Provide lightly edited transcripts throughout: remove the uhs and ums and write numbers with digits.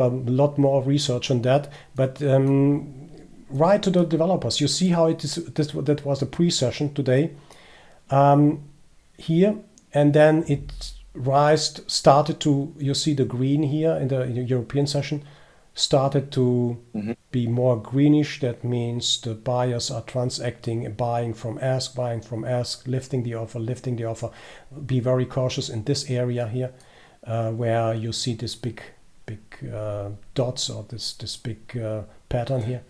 a lot more research on that, but write to the developers. You see how it is. That was a pre-session today here, and then it started to. You see the green here in the European session started to be more greenish. That means the buyers are transacting, buying from ask, lifting the offer. Be very cautious in this area here, where you see this big dots, or this big pattern here,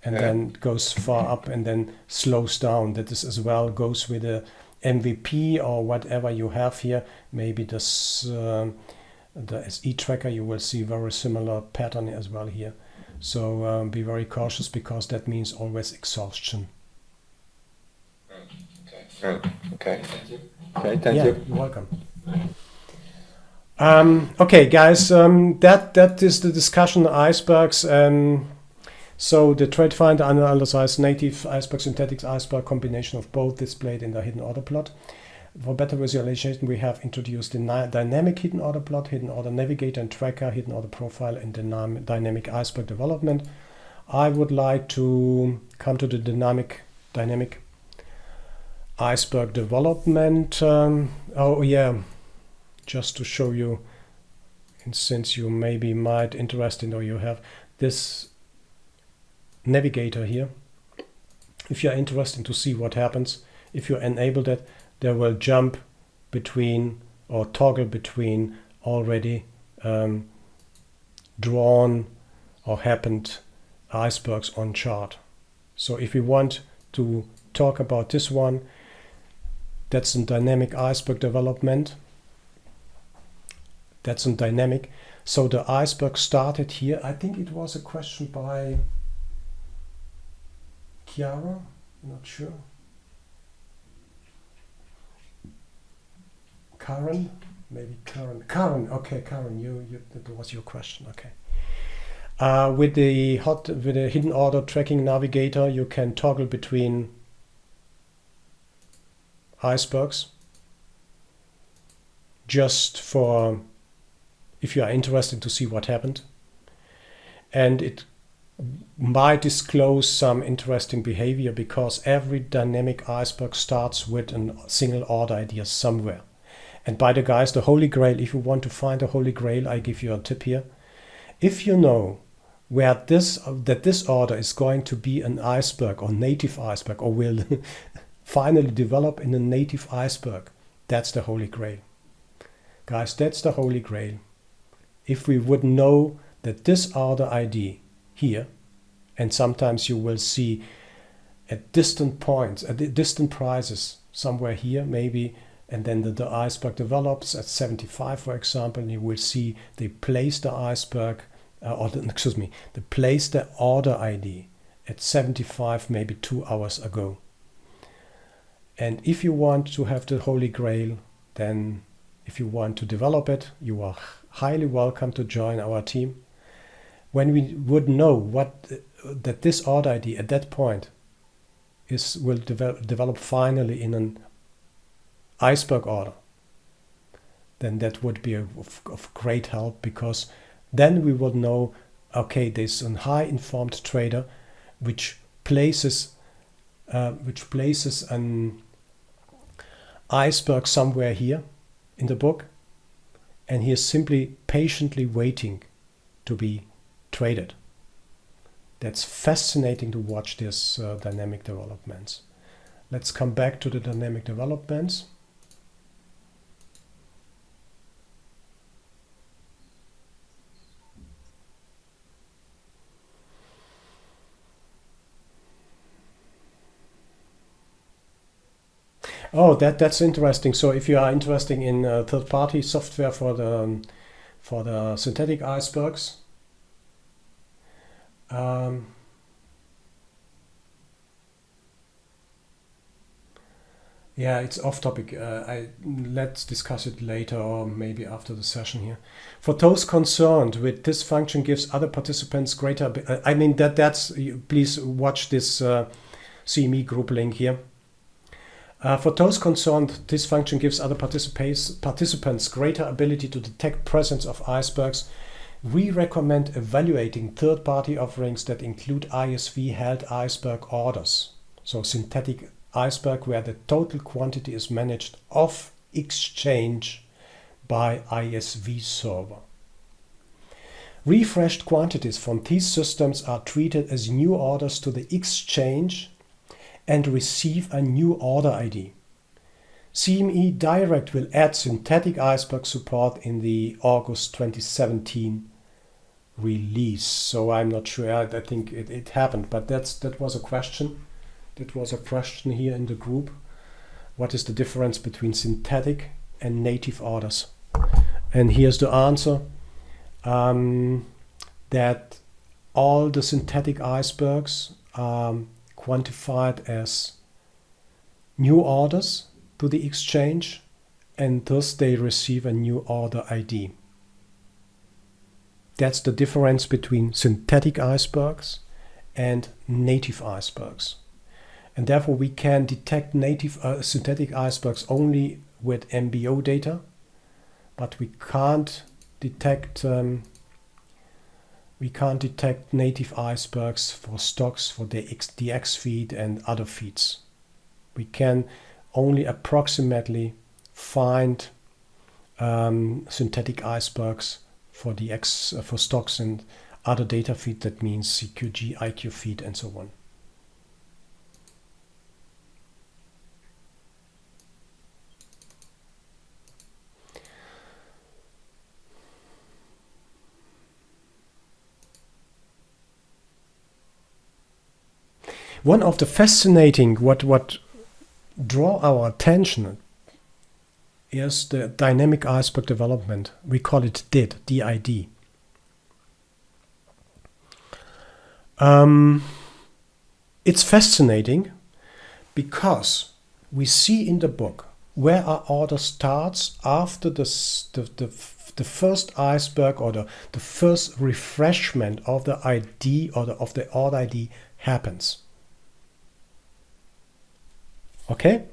and then goes far up and then slows down. That is as well goes with the MVP or whatever you have here. Maybe this the SE tracker, you will see very similar pattern as well here. So be very cautious, because that means always exhaustion. Okay. Okay, thank you. You're welcome. Okay, guys, that is the discussion on icebergs. So the trade finder analyzes native iceberg, synthetic iceberg, combination of both displayed in the hidden order plot. For better visualization, we have introduced the dynamic hidden order plot, hidden order navigator and tracker, hidden order profile, and dynamic iceberg development. I would like to come to the dynamic iceberg development. Oh yeah, just to show you, and since you maybe might interested, or you have this navigator here, if you're interested to see what happens, if you enable that, they will jump between or toggle between already drawn or happened icebergs on chart. So if we want to talk about this one, that's a dynamic iceberg development. That's a dynamic. So the iceberg started here. I think it was a question by Chiara, not sure. Karen, maybe Karen. Okay, Karen, you that was your question. Okay. With the hidden order tracking navigator, you can toggle between icebergs, just for if you are interested to see what happened, and it might disclose some interesting behavior, because every dynamic iceberg starts with a single order idea somewhere. And by the guys, the Holy Grail, if you want to find the Holy Grail, I give you a tip here. If you know where that this order is going to be an iceberg or native iceberg, or will finally develop in a native iceberg, that's the Holy Grail. Guys, that's the Holy Grail. If we would know that this order ID here, and sometimes you will see at distant points, at distant prices, somewhere here maybe, and then the iceberg develops at 75, for example, and you will see they place the iceberg, they place the order ID at 75, maybe 2 hours ago. And if you want to have the Holy Grail, then if you want to develop it, you are highly welcome to join our team. When we would know that this order ID at that point will develop finally in an iceberg order, then that would be of great help, because then we would know, okay, there's a high informed trader which places an iceberg somewhere here in the book, and he is simply patiently waiting to be traded. That's fascinating to watch this dynamic developments. Let's come back to the dynamic developments. Oh, that's interesting. So if you are interested in third-party software for the synthetic icebergs, yeah, it's off topic. Let's discuss it later, or maybe after the session here. For those concerned with this function gives other participants greater. I mean that's. Please watch this CME group link here. For those concerned, this function gives other participants greater ability to detect presence of icebergs We recommend evaluating third-party offerings that include ISV-held iceberg orders, so synthetic iceberg where the total quantity is managed off exchange by ISV server. Refreshed quantities from these systems are treated as new orders to the exchange and receive a new order ID. CME Direct will add synthetic iceberg support in the August 2017 release. So I'm not sure. I think it happened, but that was a question. That was a question here in the group. What is the difference between synthetic and native orders? And here's the answer. That all the synthetic icebergs are quantified as new orders to the exchange, and thus they receive a new order ID. That's the difference between synthetic icebergs and native icebergs. And therefore we can detect native synthetic icebergs only with MBO data, but we can't detect native icebergs for stocks, for the DX feed and other feeds. We can only approximately find synthetic icebergs for for stocks and other data feed. That means CQG, IQ feed, and so on. One of the fascinating what draw our attention is the dynamic iceberg development. We call it DID, D-I-D. It's fascinating because we see in the book where our order starts after the first iceberg or the first refreshment of the ID or of the order ID happens. Okay?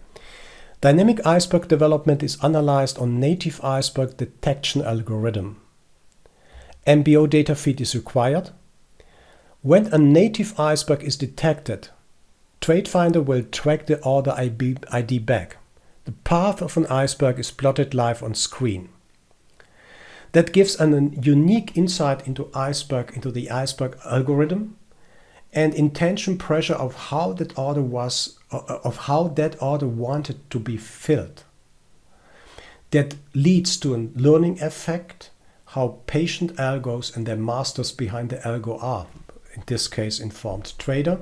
Dynamic iceberg development is analyzed on native iceberg detection algorithm. MBO data feed is required. When a native iceberg is detected, TradeFinder will track the order ID back. The path of an iceberg is plotted live on screen. That gives a unique insight into the iceberg algorithm and intention pressure of how that order wanted to be filled. That leads to a learning effect, how patient algos and their masters behind the algo are, in this case informed trader.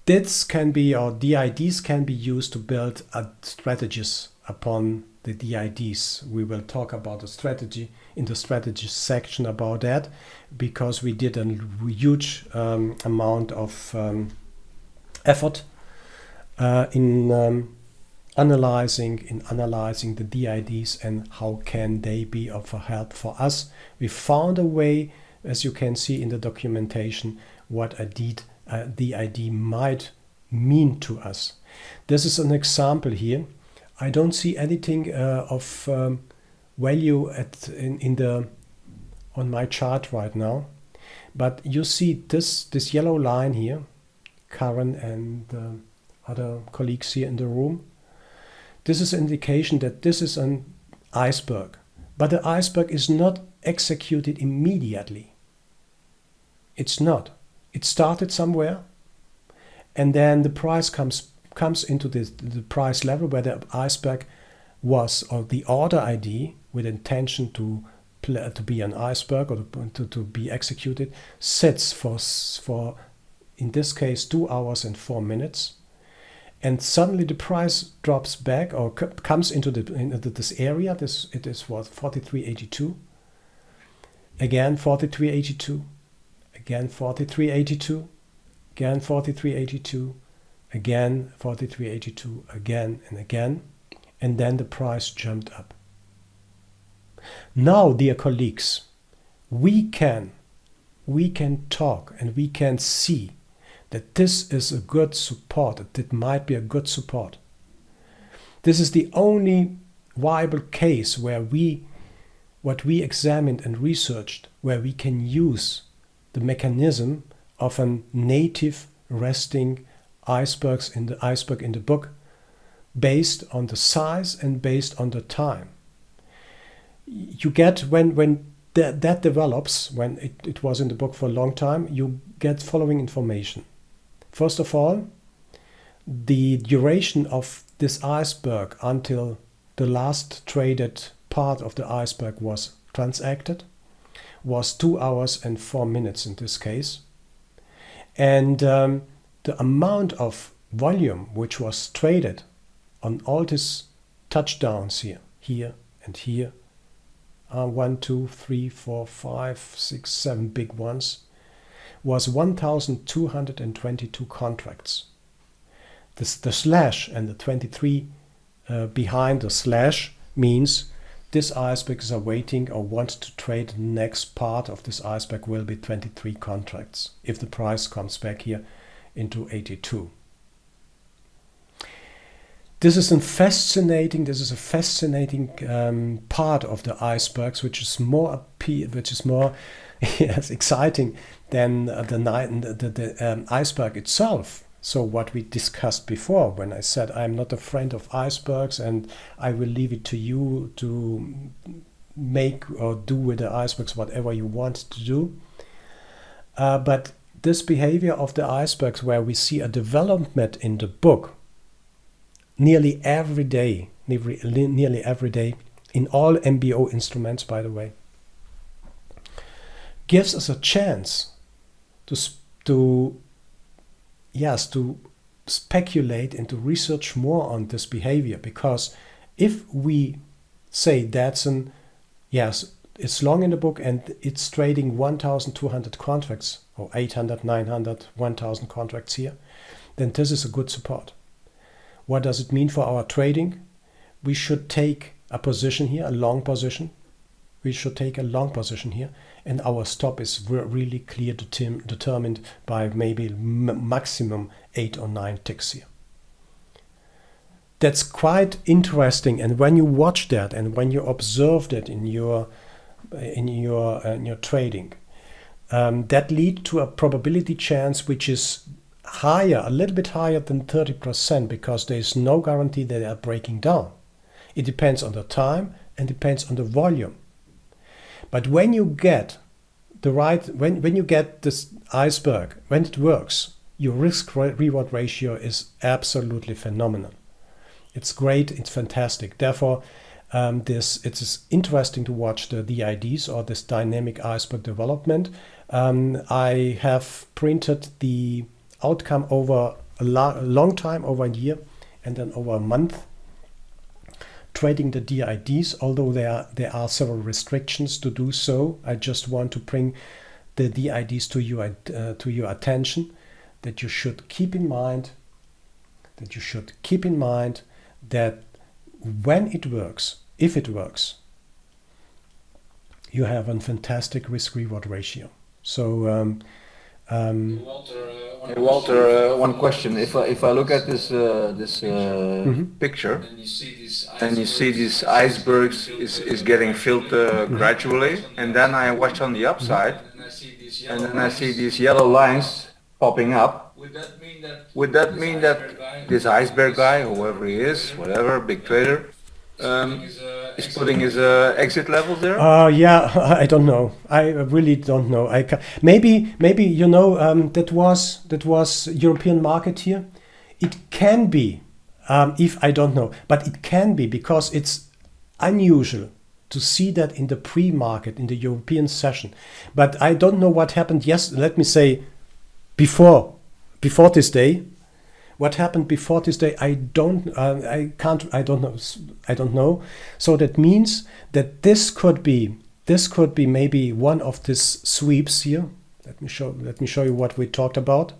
DIDs can be, or DIDs can be used to build strategies upon the DIDs. We will talk about the strategy in the strategy section about that, because we did a huge amount of effort in analyzing the DIDs and how can they be of help for us. We found a way, as you can see in the documentation, what a DID might mean to us. This is an example here. I don't see anything of value on my chart right now, but you see this yellow line here, Karen and other colleagues here in the room. This is an indication that this is an iceberg, but the iceberg is not executed immediately. It's not. It started somewhere, and then the price comes into the price level where the iceberg was, or the order ID with intention to be an iceberg or to be executed, sits for in this case 2 hours and 4 minutes, and suddenly the price drops back or comes into this area. It is what, 43.82, again 43.82, again 43.82, again 43.82, again 43.82, again and again, and then the price jumped up. Now, dear colleagues, we can talk and we can see that this is a good support, that it might be a good support. This is the only viable case where we what we examined and researched, where we can use the mechanism of a native resting iceberg in the book, based on the size and based on the time. You get, when that develops, when it was in the book for a long time, you get following information. First of all, the duration of this iceberg until the last traded part of the iceberg was transacted was 2 hours and 4 minutes in this case. And the amount of volume which was traded on all these touchdowns here and here, 1, 2, 3, 4, 5, 6, 7 big ones, was 1,222 contracts. The slash and the 23 behind the slash means this iceberg is awaiting or wants to trade the next part of this iceberg will be 23 contracts if the price comes back here into 82. This is a fascinating part of the icebergs, which is more yes, exciting than the iceberg itself. So what we discussed before, when I said I'm not a friend of icebergs and I will leave it to you to make or do with the icebergs whatever you want to do. But this behavior of the icebergs, where we see a development in the book nearly every day, in all MBO instruments, by the way, gives us a chance to speculate and to research more on this behavior. Because if we say it's long in the book and it's trading 1,200 contracts or 800, 900, 1,000 contracts here, then this is a good support. What does it mean for our trading? We should take a position here, a long position. We should take a long position here, and our stop is really clear, determined by maybe maximum 8 or 9 ticks here. That's quite interesting, and when you watch that and when you observe that in your trading, that leads to a probability chance which is higher, a little bit higher than 30%, because there is no guarantee that they are breaking down. It depends on the time and depends on the volume. But when you get when you get this iceberg, when it works, your risk-reward ratio is absolutely phenomenal. It's great, it's fantastic. Therefore, it is interesting to watch the DIDs, or this dynamic iceberg development. I have printed the outcome over a long time, over a year, and then over a month, trading the DIDs, although there are several restrictions to do so. I just want to bring the DIDs to your attention, that you should keep in mind that when it works, if it works, you have a fantastic risk-reward ratio. So Walter, one question. If I look at this picture, and you see these icebergs is getting filled gradually, and then I watch on the upside, and then I see these yellow lines popping up. Would that mean that this iceberg guy, whoever he is, whatever, big trader, is putting his exit levels there? Yeah, I don't know. I really don't know. Maybe that was European market here. It can be, if I don't know, but it can be, because it's unusual to see that in the pre-market, in the European session. But I don't know what happened. Yes, let me say before this day. What happened before this day? I don't know. So that means that this could be maybe one of these sweeps here. Let me show you what we talked about.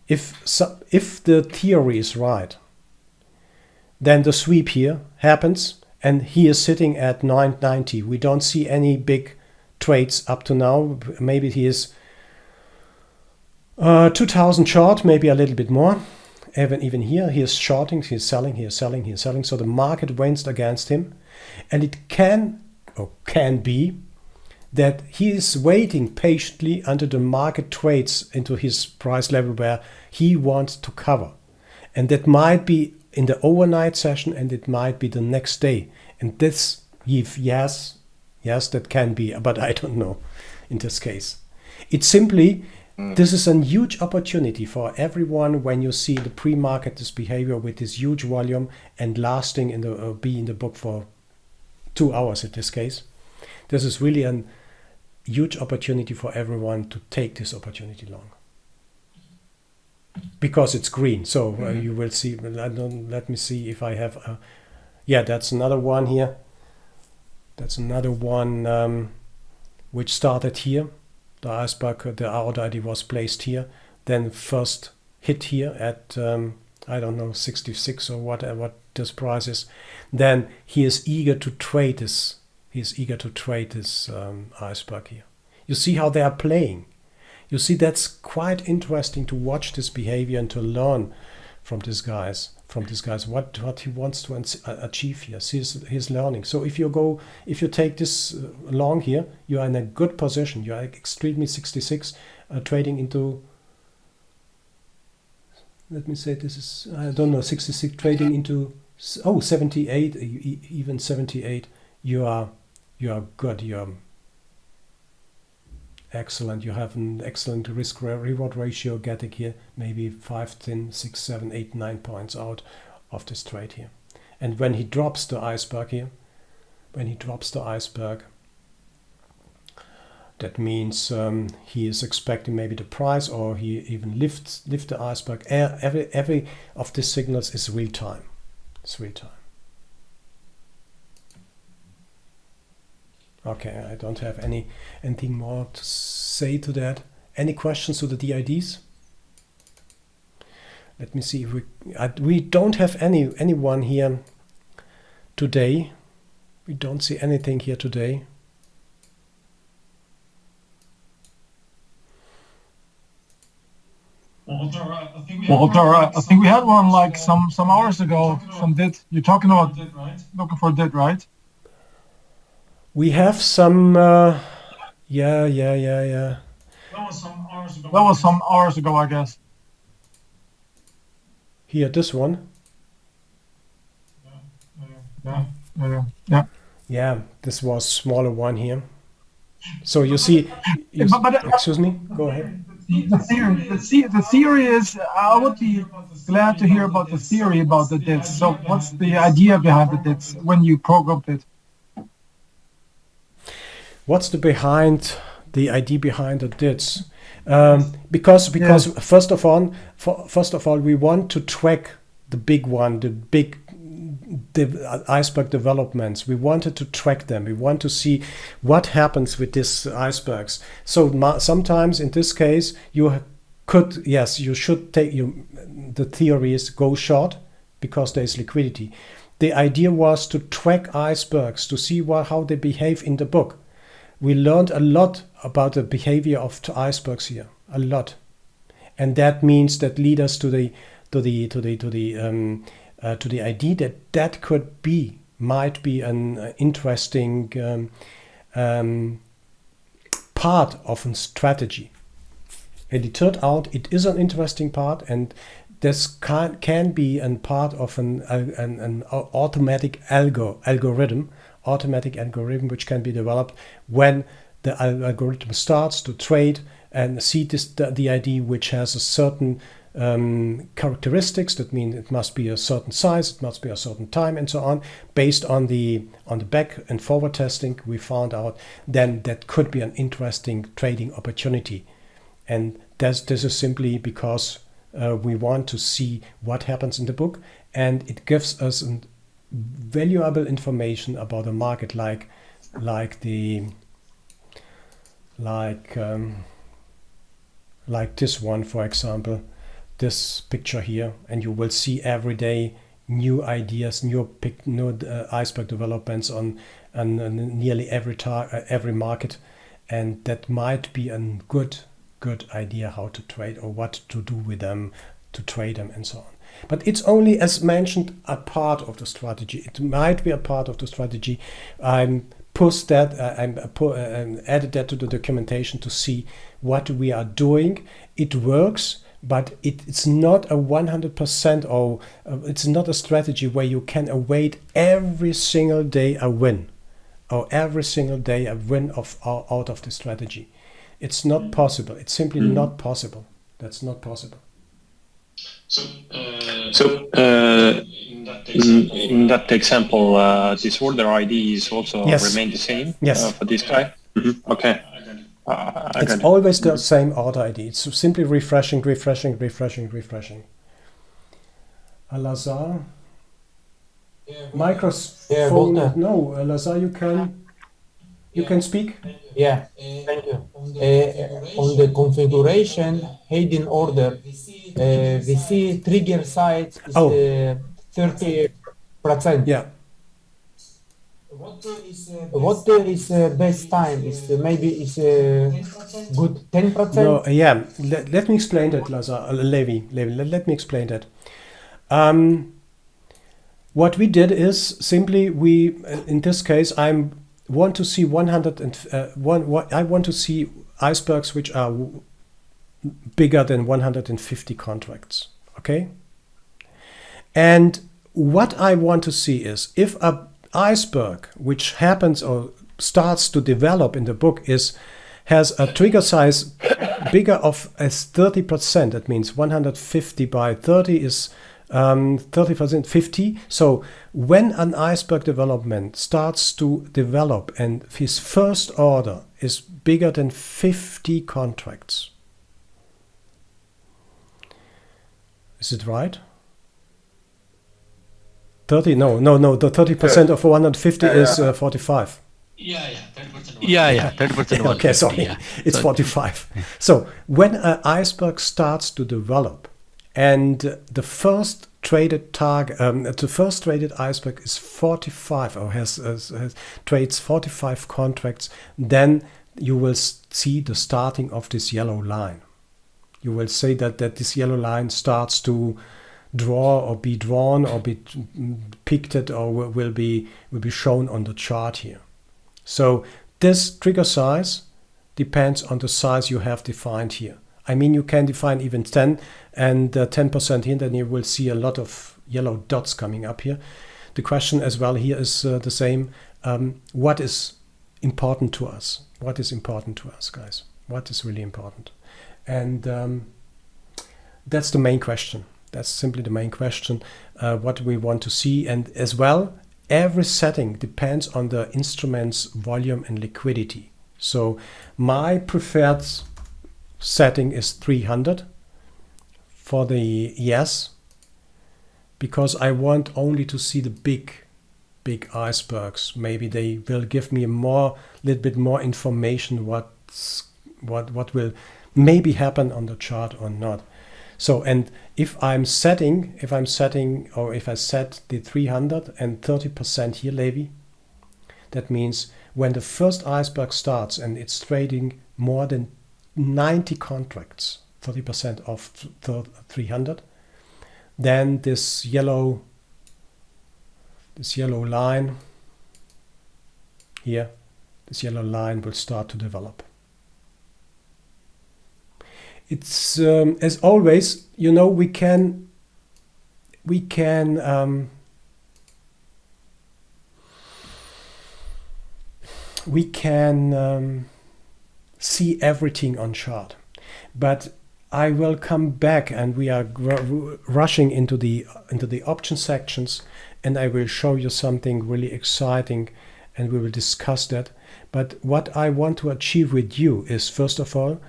If the theory is right, then the sweep here happens, and he is sitting at 990. We don't see any big trades up to now. Maybe he is 2,000 short, maybe a little bit more, even here, he is shorting, he is selling, he is selling, he is selling. So the market went against him. And it can be that he is waiting patiently until the market trades into his price level where he wants to cover. And that might be in the overnight session, and it might be the next day. And this, yes, that can be, but I don't know in this case. It's simply, this is a huge opportunity for everyone when you see the pre-market, this behavior with this huge volume and lasting be in the book for 2 hours in this case. This is really a huge opportunity for everyone to take this opportunity long. Because it's green, so you will see. Let me see if I have. That's another one here. That's another one which started here. The iceberg, the order ID was placed here. Then first hit here at I don't know 66 or what this price is. Then he is eager to trade this. He is eager to trade this iceberg here. You see how they are playing. You see, that's quite interesting to watch this behavior and to learn from these guys. What he wants to achieve here. He's learning. So if you take this long here, you are in a good position. You are extremely 66 trading into. Let me say this is, I don't know, 66 trading into 78, even 78. You are good. You are excellent. You have an excellent risk reward ratio, getting here maybe 5, 10, 6, 7, 8, 9 points out of this trade here. And when he drops the iceberg here, that means he is expecting maybe the price, or he even lifts the iceberg. Every of these signals is real time. It's real time. Okay, I don't have anything more to say to that. Any questions to the DIDs? Let me see if we don't have anyone here today. We don't see anything here today. Walter, I think we had one like some hours ago from DIT. You're talking about DIT, right? Looking for DIT, right? We have some. Yeah. That was some hours ago, I guess. Here, this one. Yeah, this was smaller one here. So you see. Excuse me. Go ahead. The theory is, I would be glad to hear about the theory about the DITs. So what's the idea behind the DITs when you programmed it? What's the idea behind the DITs? Because first of all, we want to track the big one, the iceberg developments. We wanted to track them. We want to see what happens with these icebergs. So sometimes in this case, you should take the theory is go short because there is liquidity. The idea was to track icebergs to see how they behave in the book. We learned a lot about the behavior of the icebergs here, a lot, and that means that lead us to the idea that might be an interesting part of a strategy. And it turned out it is an interesting part, and this can be a part of an automatic algorithm which can be developed when the algorithm starts to trade and see the ID which has a certain characteristics. That means it must be a certain size, it must be a certain time, and so on. Based on the back and forward testing, we found out then that could be an interesting trading opportunity. And this is simply because we want to see what happens in the book, and it gives us valuable information about the market, like this one, for example, this picture here, and you will see every day new ideas, new iceberg developments on nearly every market, and that might be a good idea how to trade or what to do with them, to trade them, and so on. But it's only, as mentioned, a part of the strategy. It might be a part of the strategy. I'm pushed that, I'm added that to the documentation to see what we are doing. It works, but it's not a 100%, or it's not a strategy where you can await every single day a win, or every single day a win out of the strategy. It's not possible. It's simply not possible. That's not possible. So, in that example, this order ID is also remain the same for this guy? Okay. It's always the same order ID. It's simply refreshing. Lazar? Microphone? No, Lazar, you can speak? Yeah, thank you. On the configuration hidden order, we see trigger size is 30%. Yeah. What is best time? Is maybe is good 10%? No, yeah. Let me explain that, Lazar. Levi. Let me explain that. What we did is simply in this case, I want to see I want to see icebergs which are bigger than 150 contracts. Okay. And what I want to see is if a iceberg which happens or starts to develop in the book has a trigger size bigger as 30%, that means 150 by 30 is 30%, 50. So when an iceberg development starts to develop and his first order is bigger than 50 contracts, is it right? 30? No. The 30% of 150 is 45. Yeah, 30%. Yeah, 30%. Okay, sorry, Yeah. It's 45. So when an iceberg starts to develop, and the first traded iceberg is 45 or has trades 45 contracts, then you will see the starting of this yellow line. You will say that this yellow line starts to draw or be drawn or be picked or will be shown on the chart here. So this trigger size depends on the size you have defined here. I mean, you can define even 10 and 10% here, then you will see a lot of yellow dots coming up here. The question as well here is the same. What is important to us? What is important to us, guys? What is really important? And that's the main question. That's simply the main question, what we want to see. And as well, every setting depends on the instrument's volume and liquidity. So my preferred setting is 300 for the yes, because I want only to see the big icebergs. Maybe they will give me little bit more information what will maybe happen on the chart or not. So, and if I set the 300 and 30% here, Levi, that means when the first iceberg starts and it's trading more than 90 contracts, 30% of 300, then this yellow line here, this yellow line will start to develop. It's as always, you know, we can see everything on chart, but I will come back and we are rushing into the option sections, and I will show you something really exciting and we will discuss that. But what I want to achieve with you is, first of all,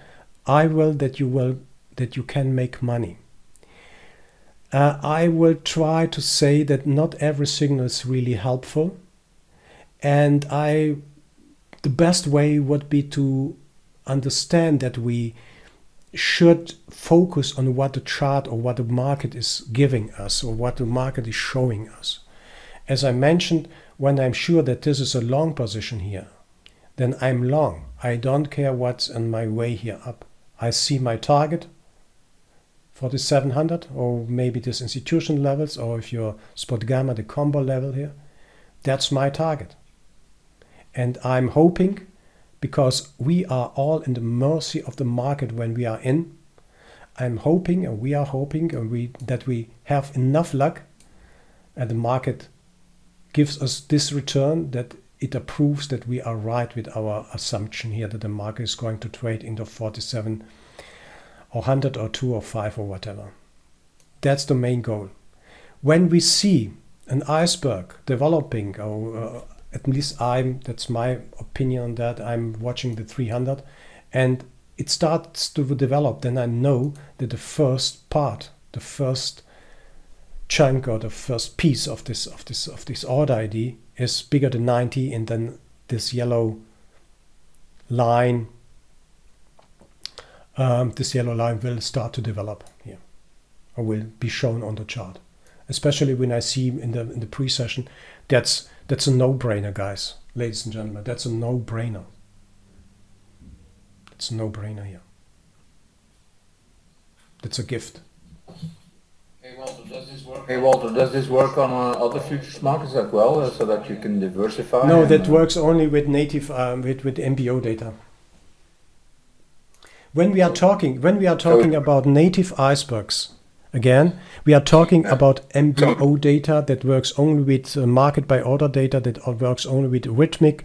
that you can make money. I will try to say that not every signal is really helpful, and the best way would be to understand that we should focus on what the chart or what the market is giving us or what the market is showing us. As I mentioned, when I'm sure that this is a long position here, then I'm long. I don't care what's on my way here up. I see my target 4700, or maybe this institution levels, or if you're spot gamma, the combo level here. That's my target. And I'm hoping, because we are all in the mercy of the market when we are in, I'm hoping, and we are hoping, that we have enough luck and the market gives us this return, that it approves that we are right with our assumption here that the market is going to trade into 47 or 100 or 2 or 5 or whatever. That's the main goal. When we see an iceberg developing, or at least that's my opinion on that, I'm watching the 300 and it starts to develop, then I know that the first part, the first chunk or the first piece of this order ID is bigger than 90, and then this yellow line will start to develop here, or will be shown on the chart. Especially when I see in the pre-session, that's a no-brainer, guys, ladies and gentlemen. That's a no-brainer. It's a no-brainer here. That's a gift. Hey Walter, does this work on other futures markets as well, so that you can diversify? No, that works only with native with MBO data. When we are talking about native icebergs, again, we are talking about MBO data that works only with market by order data, that works only with rhythmic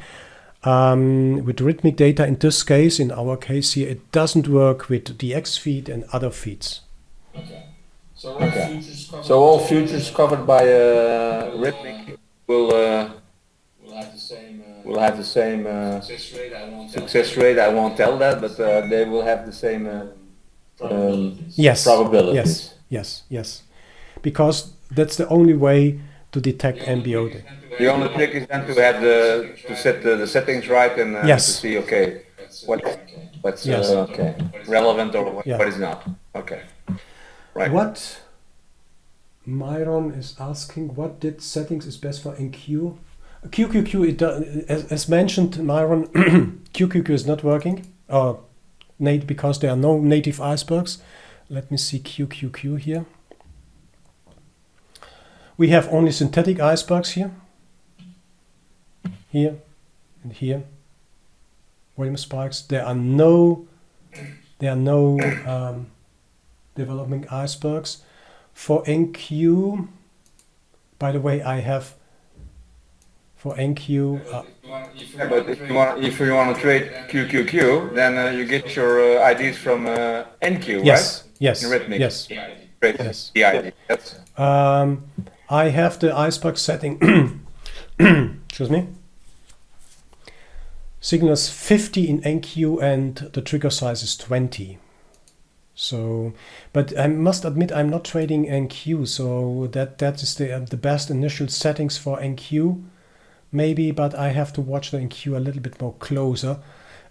data. In this case, in our case here, it doesn't work with the X feed and other feeds. Okay. So all futures covered by rhythmic will have the same success rate. I won't tell that, but they will have the same yes, probabilities. Yes, because that's the only way to detect MBO data. The only trick is then to have to set the settings right and to see what's relevant or what is not. Okay. Right. What Myron is asking, what did settings is best for NQ? QQQ, as mentioned, Myron, QQQ is not working, because there are no native icebergs. Let me see QQQ here. We have only synthetic icebergs here, and here. Volume spikes. There are no developing icebergs. For NQ, by the way, I have for NQ. But if you want to trade QQQ, then you get your IDs from NQ, yes, right? Yes. In Rhythmic. Yes. Yes. The ID. That's. I have the iceberg setting. Excuse me. Signals 50 in NQ and the trigger size is 20. So, but I must admit I'm not trading NQ, so that is the best initial settings for NQ, maybe. But I have to watch the NQ a little bit more closer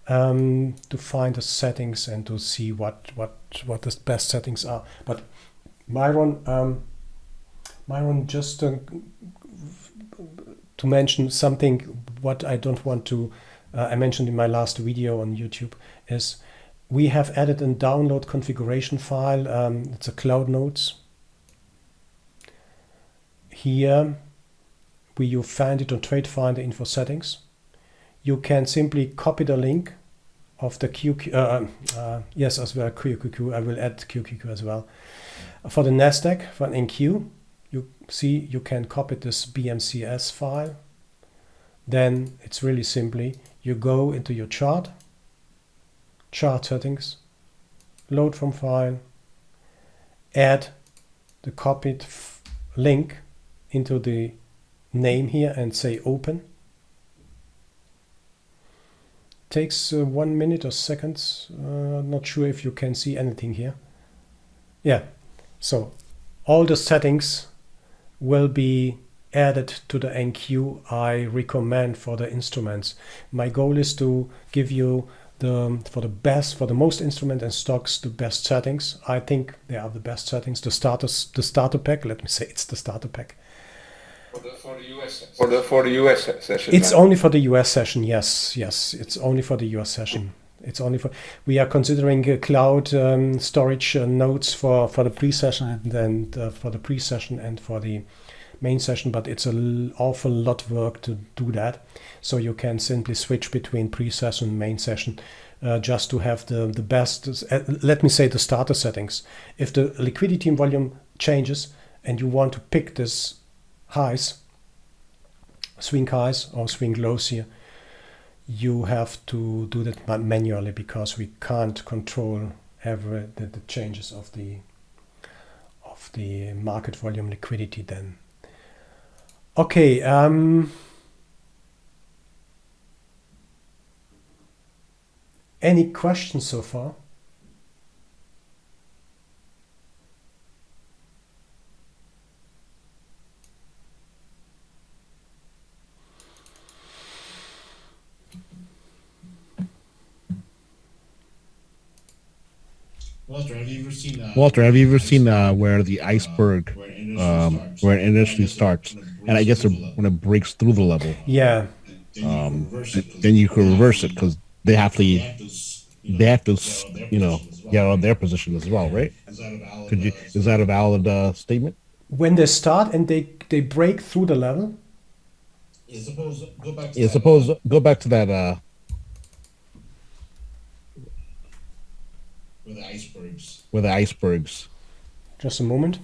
to find the settings and to see what the best settings are. But Myron, just to mention something what I don't want to. I mentioned in my last video on YouTube is. We have added a download configuration file. It's a Cloud Notes. Here, where you find it on Trade Finder info settings, you can simply copy the link of the QQ. Yes, as well QQQ. I will add QQQ as well. For the Nasdaq, for an NQ, you see you can copy this BMCS file. Then it's really simply you go into your chart settings, load from file, add the copied link into the name here and say open. Takes 1 minute or seconds. Not sure if you can see anything here. Yeah, so all the settings will be added to the NQ I recommend for the instruments. My goal is to give you for the most instrument and stocks, the best settings. I think they are the best settings. The starter pack. Let me say it's the starter pack. For the US session. It's only for the US session. Yes. It's only for the US session. It's only for, we are considering cloud storage nodes for the pre-session and for the pre-session and for the main session, but it's an awful lot of work to do that. So you can simply switch between pre-session and main session just to have the best, let me say, the starter settings. If the liquidity and volume changes and you want to pick this highs, swing highs or swing lows here, you have to do that manually because we can't control the changes of the market volume liquidity then. Okay, any questions so far? Walter, have you ever seen where the iceberg, where it initially starts, and I guess when it breaks through the level, yeah, then you can reverse it because they have to, you know, get out of their position as well, right? Is that a valid statement? When they start and they break through the level? Go back to that. With the icebergs. Just a moment.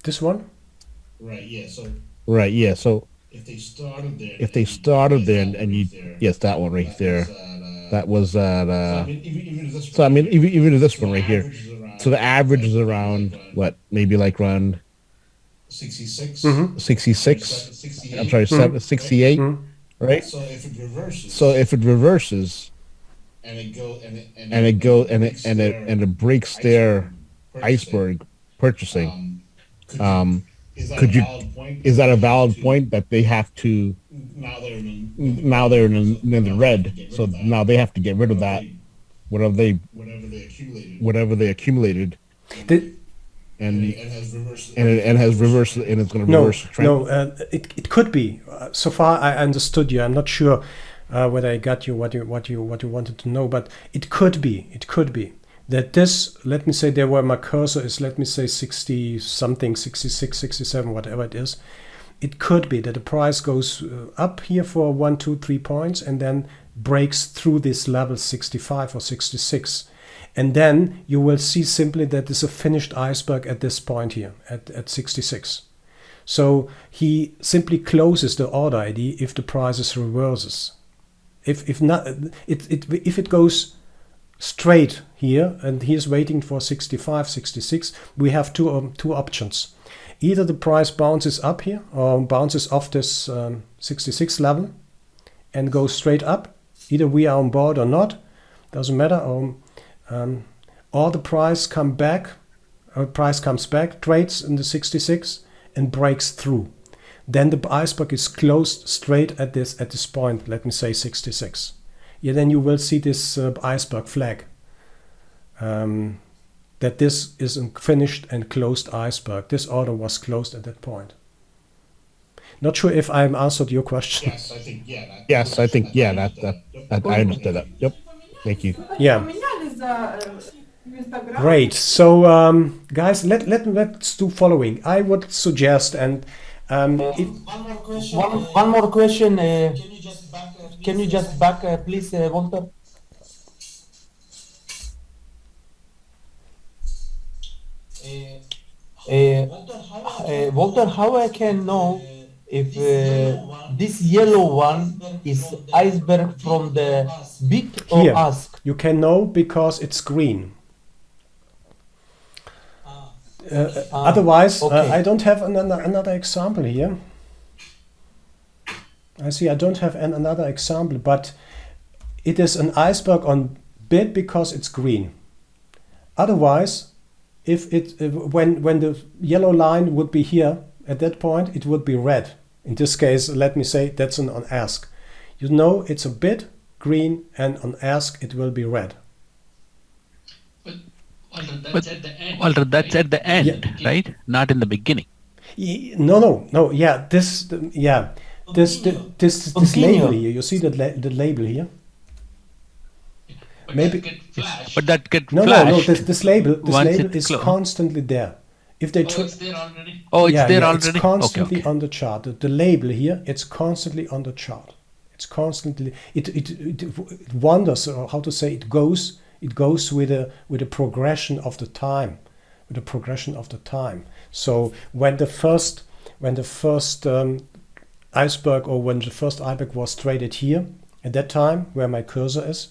This one? Right, yeah. So if they started there and you, yes, that one right there. That was so I mean even this one right here. So the average is around what, maybe like around 66. Mm-hmm. 66. I'm sorry, 68. Mm-hmm. Right. So if it reverses, and it breaks their iceberg purchasing, is that a valid point that they have to, now they're in the red, so now they have to get rid of that, whatever they accumulated. And has reversed, and it's going to reverse the trend. No, it could be. So far, I understood you. I'm not sure whether I got you what you wanted to know, but it could be. It could be that this. Let me say there where my cursor is. Let me say 60 something, 66, 67, whatever it is. It could be that the price goes up here for 1, 2, 3 points, and then breaks through this level 65 or 66. And then you will see simply that there's a finished iceberg at this point here, at 66. So he simply closes the order ID if the prices reverses. If not, if it goes straight here, and he's waiting for 65, 66, we have two options. Either the price bounces up here, or bounces off this 66 level, and goes straight up. Either we are on board or not, doesn't matter. Or the price comes back, trades in the 66 and breaks through. Then the iceberg is closed straight at this point. Let me say 66. Yeah, then you will see this iceberg flag. That this is a finished and closed iceberg. This order was closed at that point. Not sure if I answered your question. Yes, I think yeah. That I understood that. Yep. Thank you. Yeah. Great. So, guys, let's do following. I would suggest, and one more question. Can you just back, please, Walter? Walter, how I can know if this yellow one is iceberg from the bid or here, ask? You can know because it's green. Otherwise, okay. I don't have another example here. I see I don't have another example, but it is an iceberg on bid because it's green. Otherwise, if when the yellow line would be here at that point, it would be red. In this case, let me say that's on ask. You know it's a bid, green, and on ask it will be red. Walter, that's at the end, Yeah. right? Not in the beginning. No. Yeah, this label here, you see the label here? Maybe but that get no, flashed. this label once it's is closed. constantly there. If they it's there already. Oh, it's there already. It's constantly okay. on the chart. The label here, it's constantly on the chart. It's constantly it wanders, or how to say, it goes with a progression of the time, with the progression of the time. So when the first iceberg, or when the first iceberg was traded here at that time where my cursor is,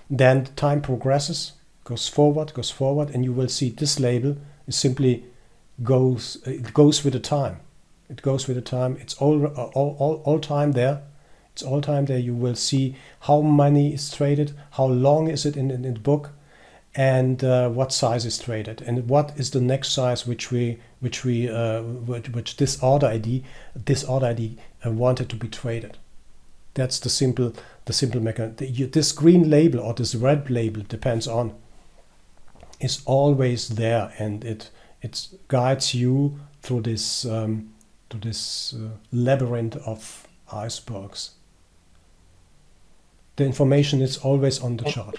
then the time progresses, goes forward, and you will see this label is simply goes with the time. It goes with the time. It's all time there. It's all time there. You will see how money is traded, how long is it in the book, and what size is traded, and what is the next size which this order ID wanted to be traded. That's the simple mechanism. This green label or this red label, depends on, is always there, and it guides you through this labyrinth of icebergs. The information is always on the chart.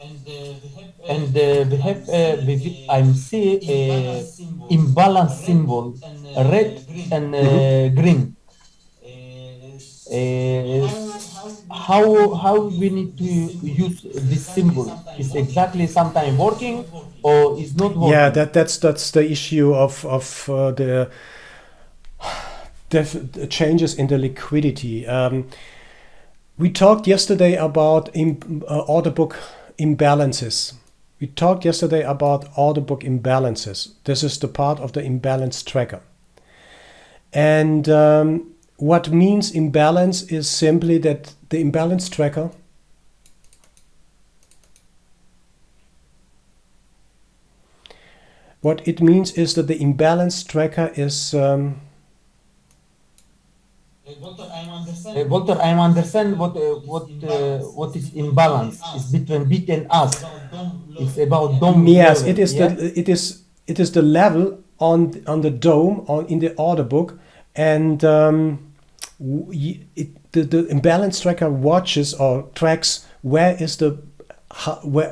And we have I see a imbalance symbol, red and green. How we need to use this symbol? Is exactly sometime working or is not working? Yeah, that's the issue of the changes in the liquidity. We talked yesterday about order book imbalances. This is the part of the imbalance tracker. And what means imbalance is simply that the imbalance tracker what it means is that the imbalance tracker is Walter, I understand what is imbalance. It's between bit and us. It's about dome. Yes, level, it is the level on the dome in the order book, and the imbalance tracker watches or tracks where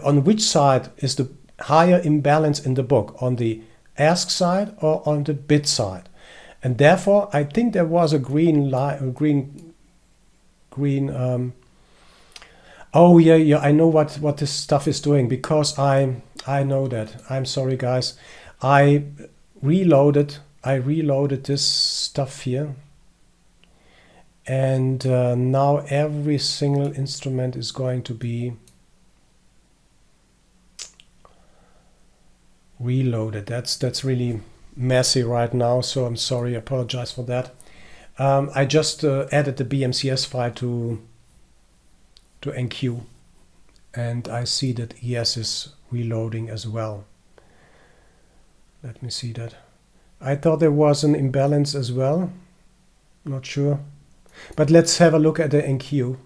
on which side is the higher imbalance in the book, on the ask side or on the bid side. And therefore, I think there was a green. Oh yeah, I know what this stuff is doing, because I know that. I'm sorry, guys. I reloaded this stuff here, and now every single instrument is going to be reloaded. That's really messy right now, so I'm sorry, I apologize for that. I just added the BMCS file to NQ, and I see that ES is reloading as well. Let me see that. I thought there was an imbalance as well, not sure, but let's have a look at the NQ.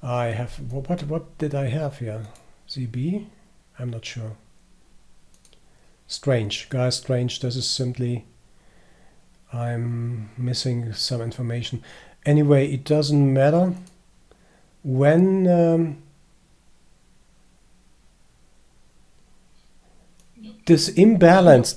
I have what did I have here? ZB? I'm not sure. Strange, guys, strange. This is simply, I'm missing some information. Anyway, it doesn't matter. When this imbalance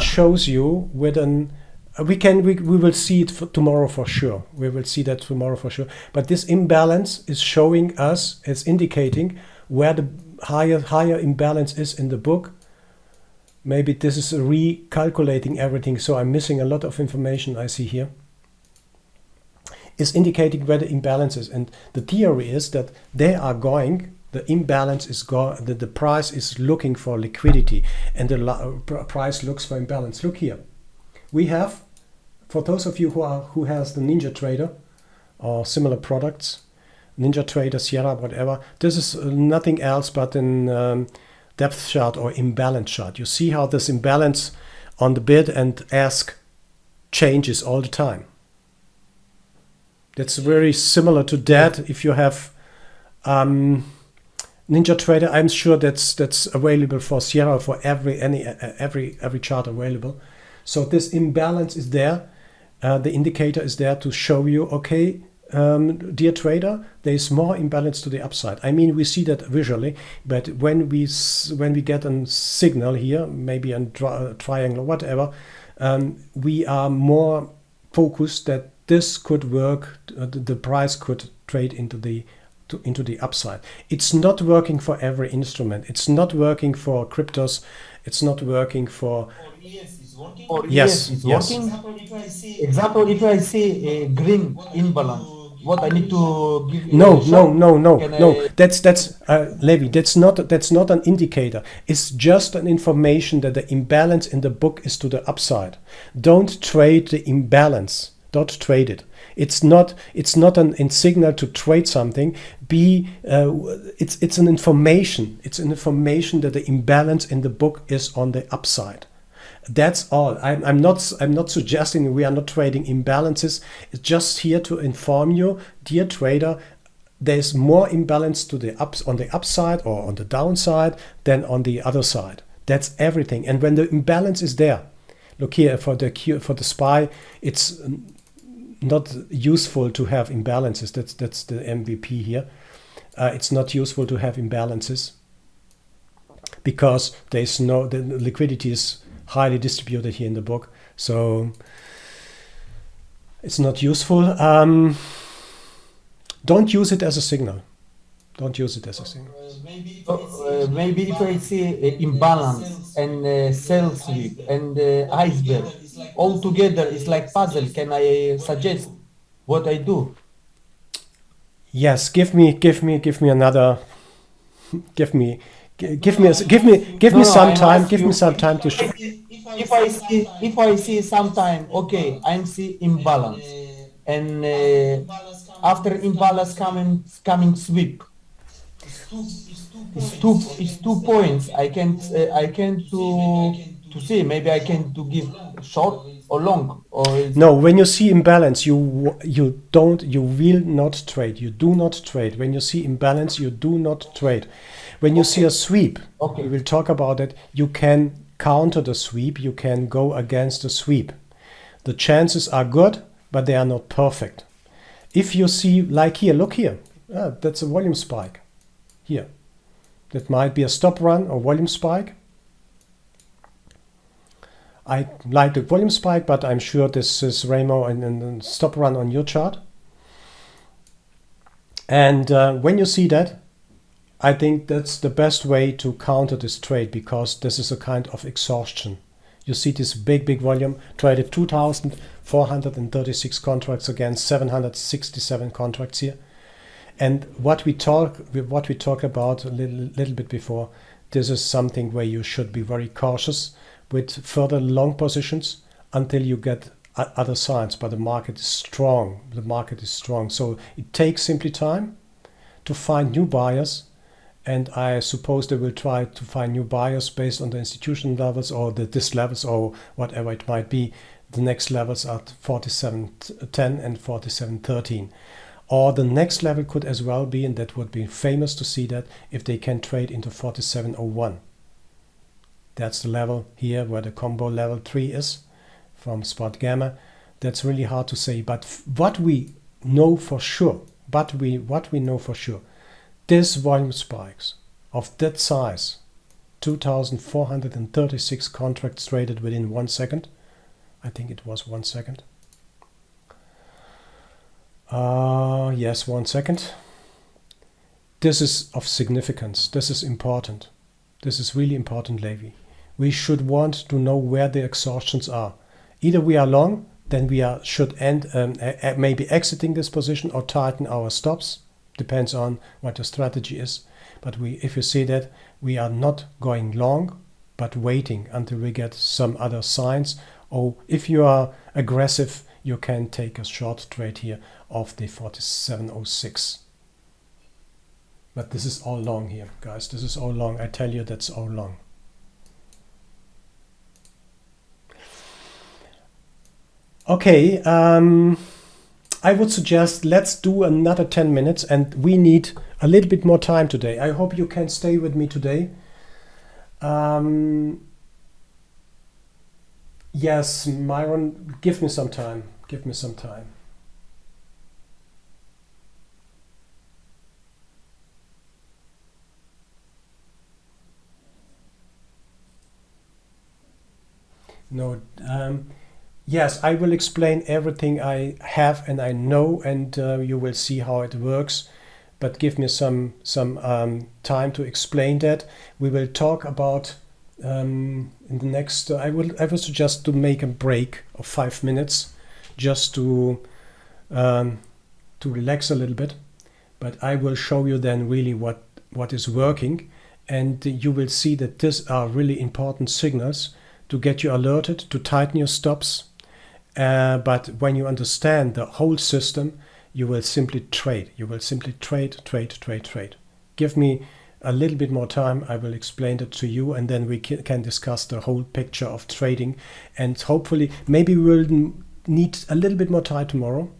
shows you with an we will see it tomorrow for sure. We will see that tomorrow for sure. But this imbalance is showing us, it's indicating where the higher imbalance is in the book. Maybe this is recalculating everything, so I'm missing a lot of information I see here. It's indicating where the imbalance is, and the theory is that the imbalance is the price is looking for liquidity, and the price looks for imbalance. Look here. We have, for those of you who has the NinjaTrader or similar products, NinjaTrader, Sierra, whatever, this is nothing else but an depth chart or imbalance chart. You see how this imbalance on the bid and ask changes all the time. That's very similar to that. If you have NinjaTrader, I'm sure that's available for Sierra, for every chart available. So this imbalance is there. The indicator is there to show you, okay, dear trader, there is more imbalance to the upside. I mean, we see that visually, but when we get a signal here, maybe a triangle or whatever, we are more focused that this could work. The price could trade into the upside. It's not working for every instrument. It's not working for cryptos. It's not working for. Yes, it's working. Example, if I see a green imbalance, what I need to give? No. That's Levi. That's not an indicator. It's just an information that the imbalance in the book is to the upside. Don't trade the imbalance. Don't trade it. It's not an signal to trade something. It's an information. It's an information that the imbalance in the book is on the upside. That's all. I'm not suggesting we are not trading imbalances. It's just here to inform you, dear trader, there's more imbalance to the on the upside or on the downside than on the other side. That's everything. And when the imbalance is there, look here for the SPY, it's not useful to have imbalances. That's the MVP here. It's not useful to have imbalances because the liquidity is highly distributed here in the book, so it's not useful. Don't use it as a signal. Don't use it as a signal. Maybe if I see imbalance and sell sweep and iceberg all together, it's like puzzle. Can I suggest what I do? Yes, give me another. Give me some time. Give me some time to show. If I see sometime, okay, I see imbalance, and after imbalance coming sweep. It's 2 points. I can to see. Maybe I can to give short or long. No, when you see imbalance, you will not trade. You do not trade. When you see imbalance, you do not trade. When you see a sweep, we will talk about it. You can counter the sweep. You can go against the sweep. The chances are good, but they are not perfect. If you see, like here, look here. That's a volume spike. Here. That might be a stop run or volume spike. I like the volume spike, but I'm sure this is Ramo and stop run on your chart. And when you see that, I think that's the best way to counter this trade, because this is a kind of exhaustion. You see this big volume, traded 2,436 contracts against 767 contracts here. And what we talked about a little bit before, this is something where you should be very cautious with further long positions until you get other signs. But the market is strong. The market is strong. So it takes simply time to find new buyers. And I suppose they will try to find new buyers based on the institutional levels or this levels or whatever it might be. The next levels are 47.10 and 47.13. Or the next level could as well be, and that would be famous to see that, if they can trade into 47.01. That's the level here where the combo level 3 is from spot gamma. That's really hard to say. But what we know for sure, this volume spikes of that size, 2,436 contracts traded within 1 second. I think it was 1 second. Yes, 1 second. This is of significance. This is important. This is really important, Levi. We should want to know where the exhaustions are. Either we are long, then we should end maybe exiting this position or tighten our stops. Depends on what the strategy is. But if you see that, we are not going long, but waiting until we get some other signs. Or if you are aggressive, you can take a short trade here of the 47.06. But this is all long here, guys. This is all long. I tell you, that's all long. Okay, I would suggest let's do another 10 minutes, and we need a little bit more time today. I hope you can stay with me today. Yes, Myron, give me some time. Give me some time. No, yes, I will explain everything I have and I know, and you will see how it works. But give me some time to explain that. We will talk about in the next. I will suggest to make a break of 5 minutes, just to relax a little bit. But I will show you then really what is working, and you will see that these are really important signals to get you alerted, to tighten your stops. But when you understand the whole system, you will simply trade. You will simply trade. Give me a little bit more time. I will explain it to you, and then we can discuss the whole picture of trading. And hopefully, maybe we will need a little bit more time tomorrow.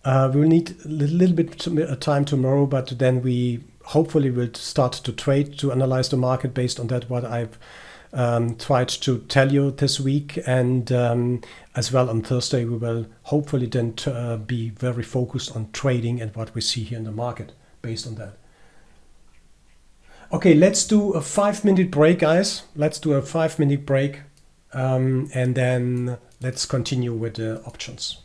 We'll need a little bit of time tomorrow, but then we hopefully will start to trade, to analyze the market based on that, what I've tried to tell you this week. And as well on Thursday, we will hopefully then be very focused on trading and what we see here in the market based on that. Okay, let's do a 5-minute break, guys. Let's do a 5-minute break, and then let's continue with the options.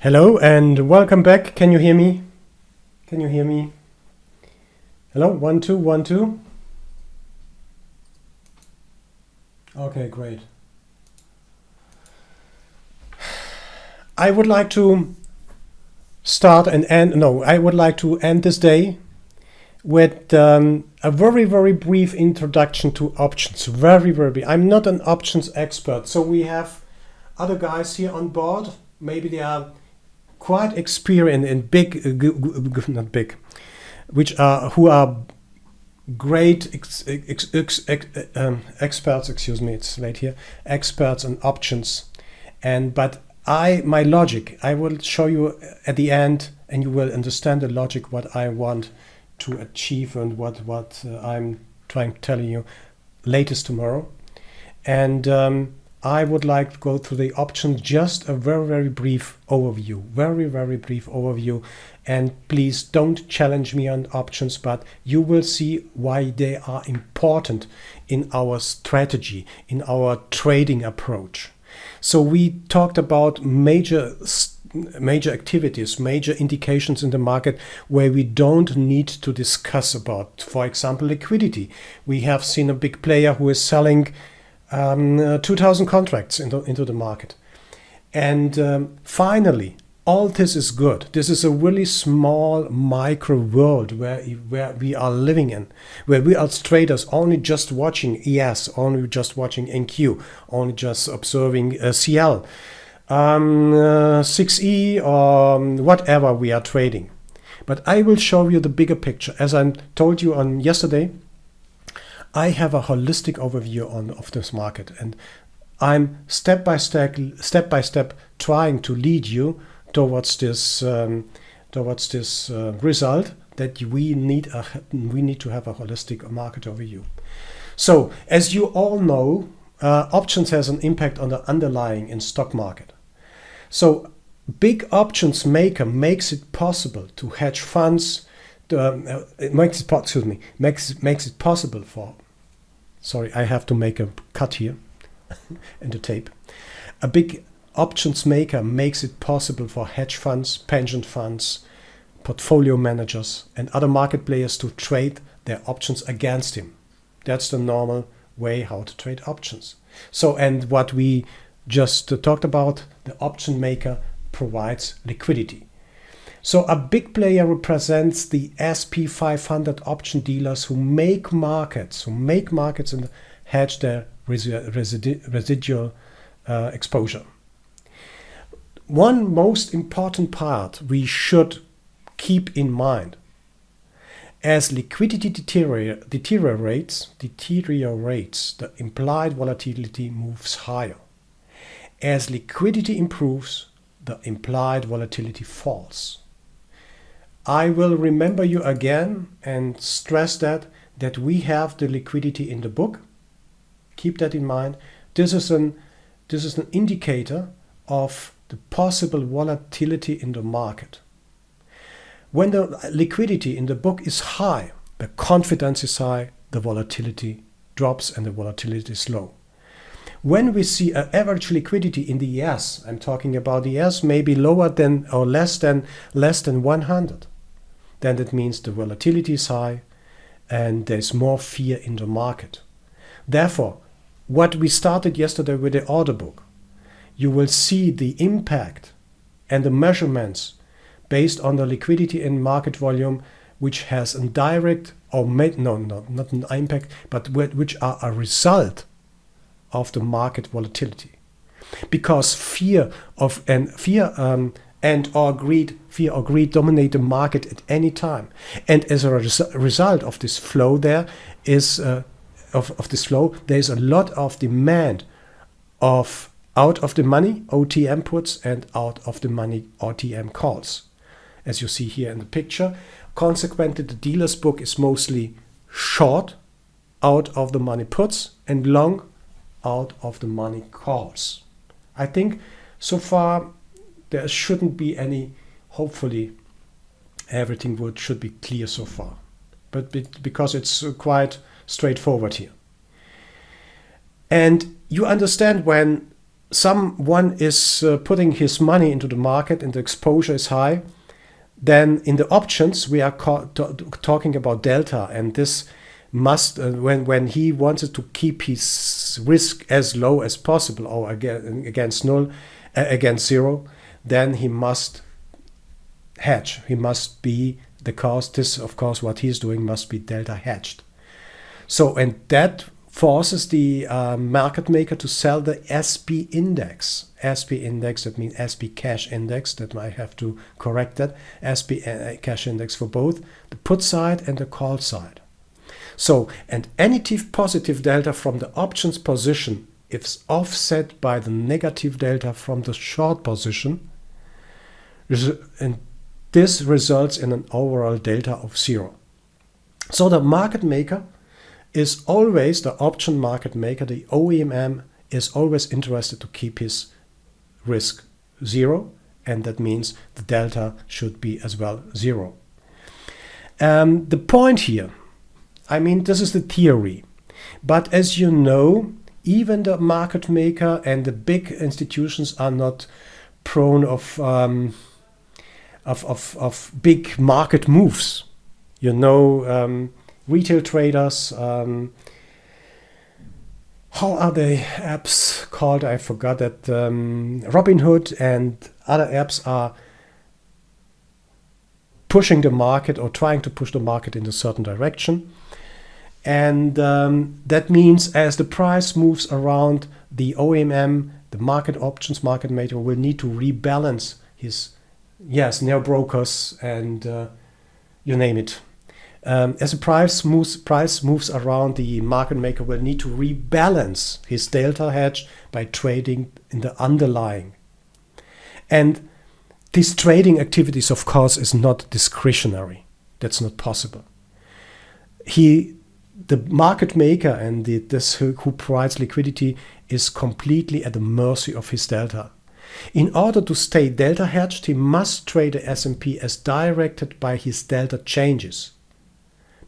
Hello and welcome back. Can you hear me? Can you hear me? Hello, 1 2 1 2. Okay, great. I would like to start and end. No, I would like to end this day with a very, very brief introduction to options. Very, very brief. I'm not an options expert, so we have other guys here on board. Maybe they are quite experienced in big, not big, who are great experts. Excuse me, it's late here. Experts on options, but my logic. I will show you at the end, and you will understand the logic what I want to achieve and what I'm trying to tell you latest tomorrow. And I would like to go through the options, just a very, very brief overview. Very, very brief overview. And please don't challenge me on options, but you will see why they are important in our strategy, in our trading approach. So we talked about major activities, major indications in the market where we don't need to discuss about, for example, liquidity. We have seen a big player who is selling 2,000 contracts into the market. And finally, all this is good. This is a really small micro world where we are living in, where we as traders only just watching ES, only just watching NQ, only just observing CL, 6E or whatever we are trading. But I will show you the bigger picture. As I told you on yesterday, I have a holistic overview of this market, and I'm step by step trying to lead you towards this result that we need to have a holistic market overview. So, as you all know, options has an impact on the underlying in stock market. So, big options maker makes it possible to hedge funds. Makes it possible for. Sorry, I have to make a cut here in the tape. A big options maker makes it possible for hedge funds, pension funds, portfolio managers, and other market players to trade their options against him. That's the normal way how to trade options. So, and what we just talked about, the option maker provides liquidity. So a big player represents the SP 500 option dealers who make markets and hedge their residual exposure. One most important part we should keep in mind: as liquidity deteriorates, the implied volatility moves higher. As liquidity improves, the implied volatility falls. I will remember you again and stress that we have the liquidity in the book. Keep that in mind. This is an indicator of the possible volatility in the market. When the liquidity in the book is high, the confidence is high, the volatility drops and the volatility is low. When we see an average liquidity in the ES, I'm talking about the ES, maybe lower than or less than 100, then that means the volatility is high and there's more fear in the market. Therefore, what we started yesterday with the order book, you will see the impact and the measurements based on the liquidity and market volume, which has a direct or not an impact, but which are a result of the market volatility. Because fear or greed dominate the market at any time, and as a result of this flow, there is a lot of demand of out of the money OTM puts and out of the money OTM calls, as you see here in the picture. Consequently, the dealer's book is mostly short out of the money puts and long out of the money calls. I think so far there shouldn't be any, hopefully everything should be clear so far, but because it's quite straightforward here. And you understand when someone is putting his money into the market and the exposure is high, then in the options we are talking about delta, and this must when he wanted to keep his risk as low as possible or against zero, then he must hedge. He must be this, of course, what he's doing must be delta hedged. So, and that forces the market maker to sell the SP index. SP index, that means SP cash index, that I have to correct that. SP cash index for both the put side and the call side. So, and any positive delta from the options position is offset by the negative delta from the short position, and this results in an overall delta of 0. So the market maker is always, the option market maker, the OEMM, is always interested to keep his risk 0, and that means the delta should be as well 0. The point here, I mean, this is the theory, but as you know, even the market maker and the big institutions are not prone of big market moves. You know, retail traders, how are the apps called? I forgot that. Robinhood and other apps are pushing the market or trying to push the market in a certain direction. And that means as the price moves around, the OEMM, the market options market maker, will need to rebalance his neo brokers and you name it. As the price moves around, the market maker will need to rebalance his delta hedge by trading in the underlying. And these trading activities, of course, is not discretionary. That's not possible. The market maker and this who provides liquidity is completely at the mercy of his delta. In order to stay delta hedged, he must trade the S&P as directed by his delta changes.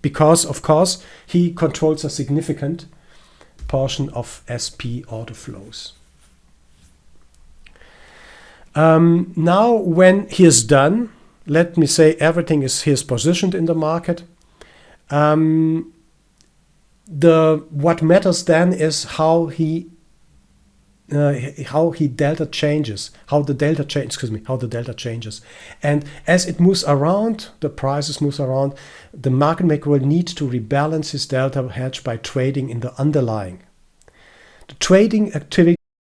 Because, of course, he controls a significant portion of SP order flows. Now, when he is done, let me say everything is positioned in the market. What matters then is how the delta changes. And as it moves around, the prices moves around, the market maker will need to rebalance his delta hedge by trading in the underlying. The trading activity